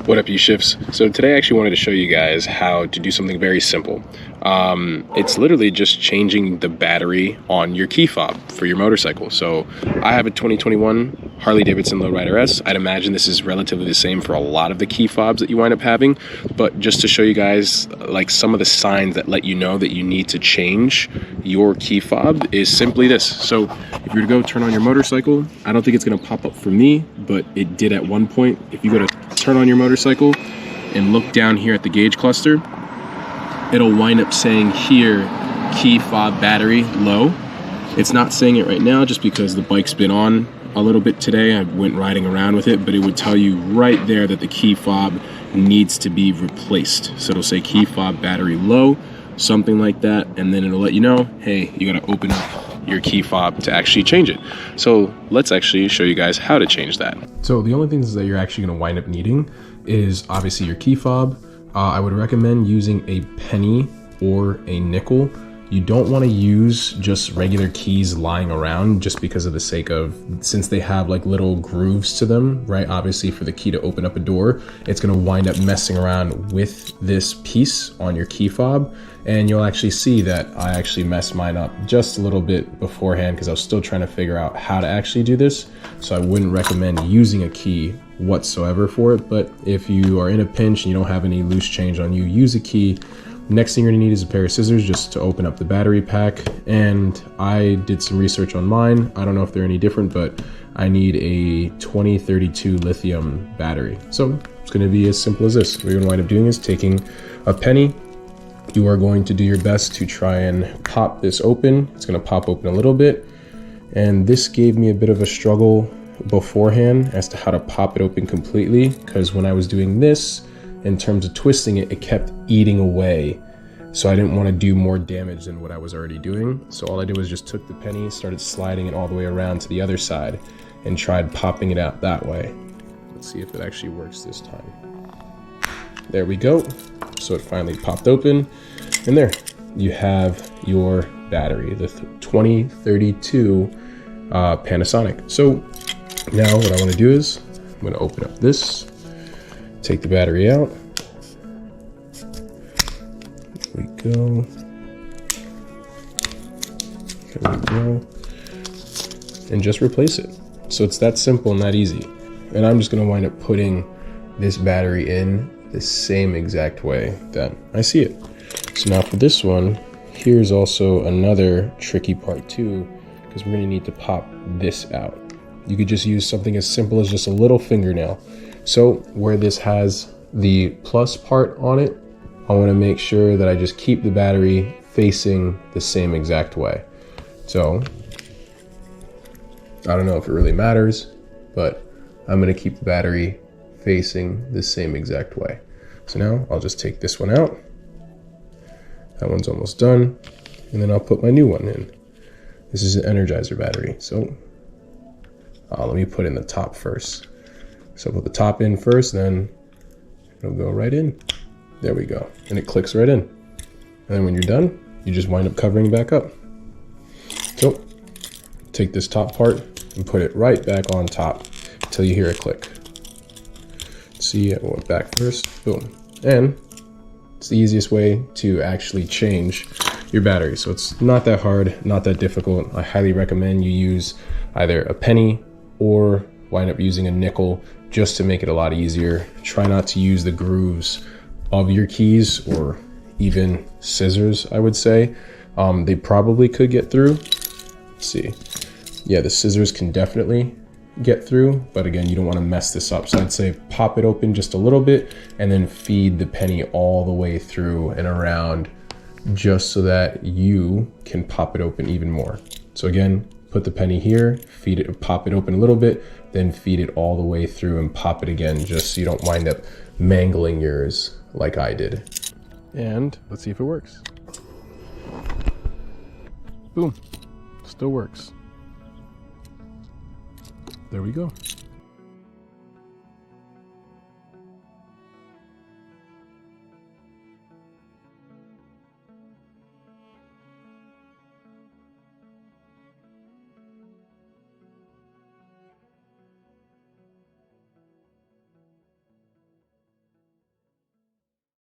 What up, you shifts? So today I actually wanted to show you guys how to do something very simple. It's literally just changing the battery on your key fob for your motorcycle. So I have a 2021 Harley Davidson Lowrider S. I'd imagine this is relatively the same for a lot of the key fobs that you wind up having, but just to show you guys like some of the signs that let you know that you need to change your key fob is simply this. So if you were to go turn on your motorcycle, I don't think it's going to pop up for me, but it did at one point. If you go to turn on your motorcycle and look down here at the gauge cluster, it'll wind up saying here key fob battery low. It's not saying it right now just because the bike's been on a little bit today. I went riding around with it, but it would tell you right there that the key fob needs to be replaced. So it'll say key fob battery low, something like that, and then it'll let you know, hey, you got to open up your key fob to actually change it. So let's actually show you guys how to change that. So the only things that you're actually going to wind up needing is obviously your key fob. I would recommend using a penny or a nickel. You don't want to use just regular keys lying around just because of the sake of, since they have like little grooves to them, right? Obviously for the key to open up a door, it's going to wind up messing around with this piece on your key fob. And you'll actually see that I actually messed mine up just a little bit beforehand because I was still trying to figure out how to actually do this. So I wouldn't recommend using a key whatsoever for it. But if you are in a pinch and you don't have any loose change on you, use a key. Next thing you're gonna need is a pair of scissors just to open up the battery pack. And I did some research on mine. I don't know if they're any different, but I need a 2032 lithium battery. So it's gonna be as simple as this. What you're gonna wind up doing is taking a penny. You are going to do your best to try and pop this open. It's gonna pop open a little bit. And this gave me a bit of a struggle beforehand as to how to pop it open completely, because when I was doing this, in terms of twisting it, it kept eating away. So I didn't want to do more damage than what I was already doing. So all I did was just took the penny, started sliding it all the way around to the other side and tried popping it out that way. Let's see if it actually works this time. There we go. So it finally popped open, and there you have your battery, the 2032 Panasonic. So now what I want to do is I'm going to open up this, take the battery out. There we go. There we go. And just replace it. So it's that simple and that easy. And I'm just going to wind up putting this battery in the same exact way that I see it. So now for this one, here's also another tricky part too, because we're going to need to pop this out. You could just use something as simple as just a little fingernail. So where this has the plus part on it, I want to make sure that I just keep the battery facing the same exact way. So I don't know if it really matters, but I'm going to keep the battery facing the same exact way. So now I'll just take this one out. That one's almost done. And then I'll put my new one in. This is an Energizer battery. So let me put in the top first. So put the top in first, then it'll go right in. There we go. And it clicks right in. And then when you're done, you just wind up covering it back up. So take this top part and put it right back on top until you hear it click. See, I went back first, boom. And it's the easiest way to actually change your battery. So it's not that hard, not that difficult. I highly recommend you use either a penny or wind up using a nickel just to make it a lot easier. Try not to use the grooves of your keys or even scissors, I would say. They probably could get through. Let's see. Yeah, the scissors can definitely get through, but again, you don't want to mess this up. So I'd say pop it open just a little bit and then feed the penny all the way through and around just so that you can pop it open even more. So again, put the penny here, feed it, pop it open a little bit, then feed it all the way through and pop it again just so you don't wind up mangling yours like I did. And let's see if it works. Boom, still works. There we go.